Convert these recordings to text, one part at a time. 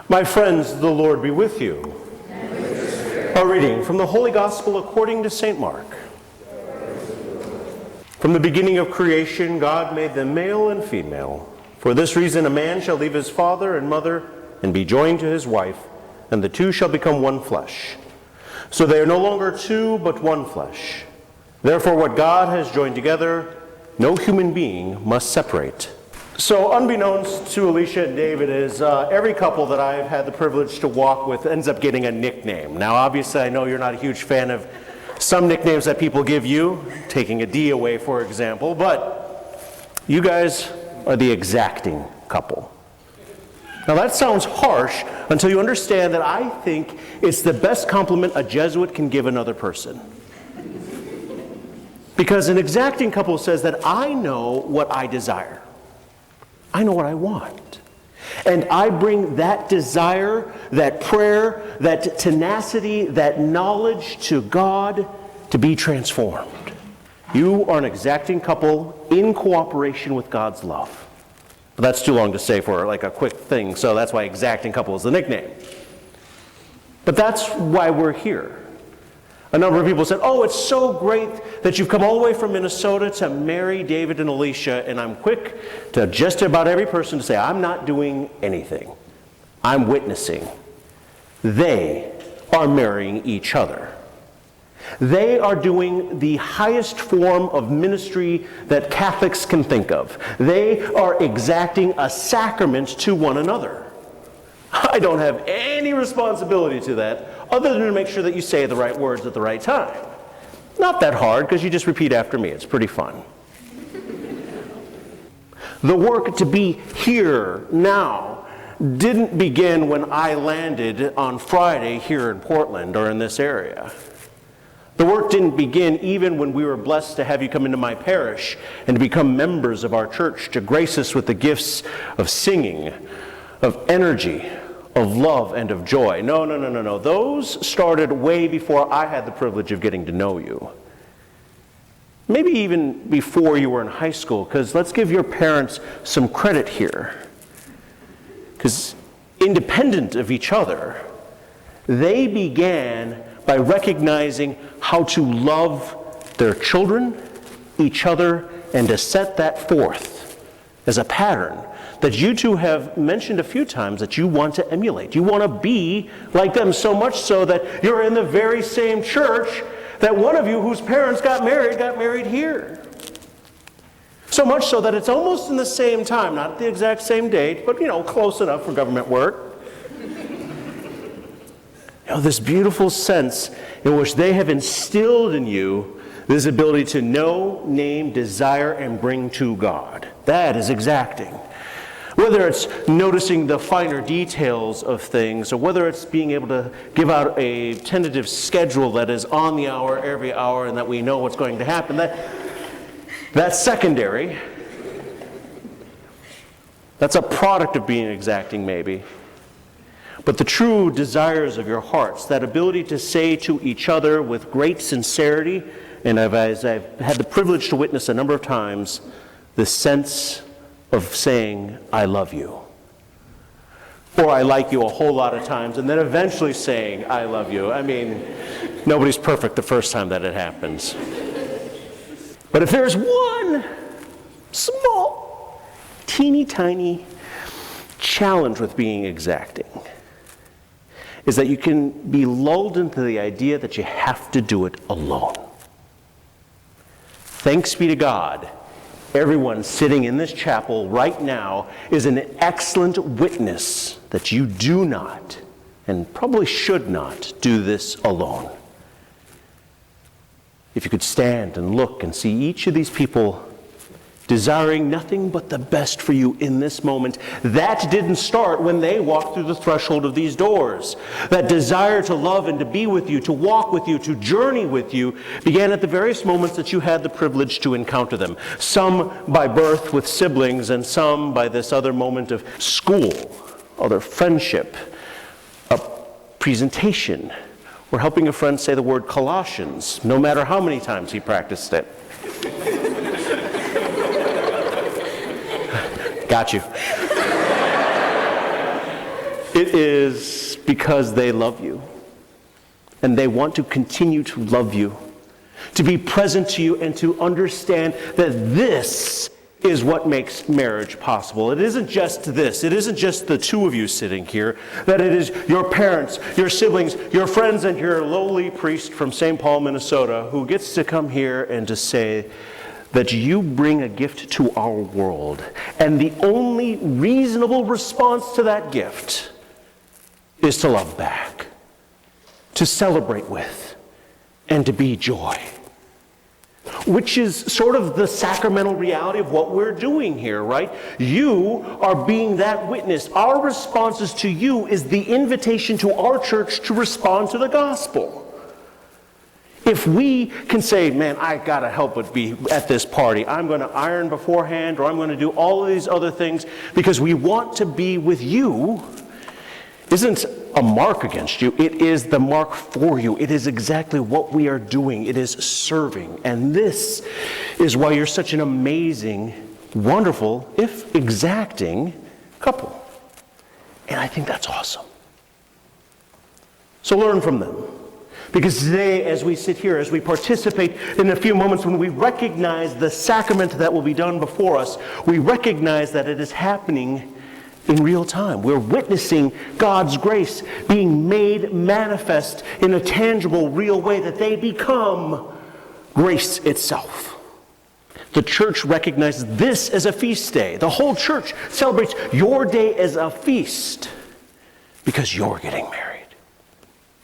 My friends, the Lord be with you. A reading from the Holy Gospel according to St. Mark. From the beginning of creation, God made them male and female. For this reason, a man shall leave his father and mother and be joined to his wife, and the two shall become one flesh. So they are no longer two, but one flesh. Therefore, what God has joined together, no human being must separate. So unbeknownst to Alicia and David is every couple that I've had the privilege to walk with ends up getting a nickname. Now obviously I know you're not a huge fan of some nicknames that people give you, taking a D away for example, but you guys are the exacting couple. Now that sounds harsh until you understand that I think it's the best compliment a Jesuit can give another person. Because an exacting couple says that I know what I desire. I know what I want. And I bring that desire, that prayer, that tenacity, that knowledge to God to be transformed. You are an exacting couple in cooperation with God's love. But that's too long to say for like a quick thing, so that's why exacting couple is the nickname. But that's why we're here. A number of people said, oh, it's so great that you've come all the way from Minnesota to marry David and Alicia, and I'm quick to just about every person to say, I'm not doing anything. I'm witnessing. They are marrying each other. They are doing the highest form of ministry that Catholics can think of. They are exacting a sacrament to one another. I don't have any responsibility to that other than to make sure that you say the right words at the right time. Not that hard, because you just repeat after me. It's pretty fun. The work to be here now didn't begin when I landed on Friday here in Portland or in this area. The work didn't begin even when we were blessed to have you come into my parish and to become members of our church, to grace us with the gifts of singing, of energy, of love, and of joy. No. Those started way before I had the privilege of getting to know you. Maybe even before you were in high school, because let's give your parents some credit here. Because independent of each other, they began by recognizing how to love their children, each other, and to set that forth as a pattern that you two have mentioned a few times that you want to emulate. You want to be like them, so much so that you're in the very same church that one of you whose parents got married here. So much so that it's almost in the same time, not the exact same date, but close enough for government work. This beautiful sense in which they have instilled in you this ability to know, name, desire, and bring to God. That is exacting. Whether it's noticing the finer details of things, or whether it's being able to give out a tentative schedule that is on the hour, every hour, and that we know what's going to happen, that's secondary. That's a product of being exacting, maybe. But the true desires of your hearts, that ability to say to each other with great sincerity, and as I've had the privilege to witness a number of times, the sense of saying, I love you. Or I like you a whole lot of times, and then eventually saying, I love you. I mean, nobody's perfect the first time that it happens. But if there's one small, teeny tiny challenge with being exacting, is that you can be lulled into the idea that you have to do it alone. Thanks be to God, everyone sitting in this chapel right now is an excellent witness that you do not, and probably should not, do this alone. If you could stand and look and see each of these people desiring nothing but the best for you in this moment. That didn't start when they walked through the threshold of these doors. That desire to love and to be with you, to walk with you, to journey with you, began at the various moments that you had the privilege to encounter them. Some by birth with siblings, and some by this other moment of school, other friendship, a presentation, or helping a friend say the word Colossians, no matter how many times he practiced it. Got you. It is because they love you. And they want to continue to love you, to be present to you, and to understand that this is what makes marriage possible. It isn't just this. It isn't just the two of you sitting here. That it is your parents, your siblings, your friends, and your lowly priest from St. Paul, Minnesota, who gets to come here and to say that you bring a gift to our world. And the only reasonable response to that gift is to love back, to celebrate with, and to be joy. Which is sort of the sacramental reality of what we're doing here, right? You are being that witness. Our responses to you is the invitation to our church to respond to the gospel. If we can say, man, I gotta help but be at this party. I'm gonna iron beforehand, or I'm gonna do all of these other things because we want to be with you, isn't a mark against you. It is the mark for you. It is exactly what we are doing. It is serving. And this is why you're such an amazing, wonderful, if exacting, couple. And I think that's awesome. So learn from them. Because today, as we sit here, as we participate in a few moments, when we recognize the sacrament that will be done before us, we recognize that it is happening in real time. We're witnessing God's grace being made manifest in a tangible, real way, that they become grace itself. The church recognizes this as a feast day. The whole church celebrates your day as a feast because you're getting married.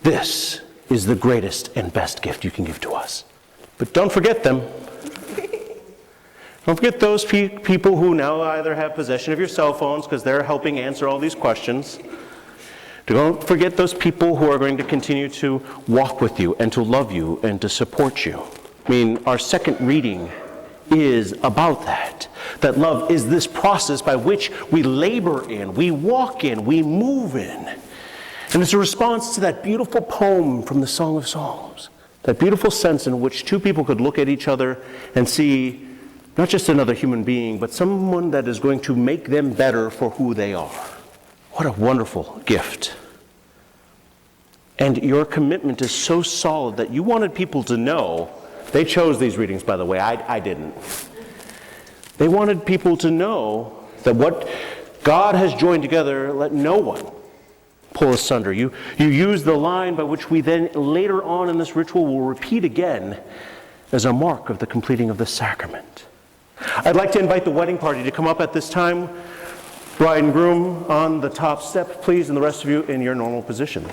This is the greatest and best gift you can give to us. But don't forget them. Don't forget those people who now either have possession of your cell phones because they're helping answer all these questions. Don't forget those people who are going to continue to walk with you and to love you and to support you. I mean, our second reading is about that. That love is this process by which we labor in, we walk in, we move in. And it's a response to that beautiful poem from the Song of Songs. That beautiful sense in which two people could look at each other and see not just another human being, but someone that is going to make them better for who they are. What a wonderful gift. And your commitment is so solid that you wanted people to know. They chose these readings, by the way. I didn't. They wanted people to know that what God has joined together, let no one pull asunder. You use the line by which we then later on in this ritual will repeat again as a mark of the completing of the sacrament. I'd like to invite the wedding party to come up at this time. Bride and groom on the top step, please, and the rest of you in your normal position.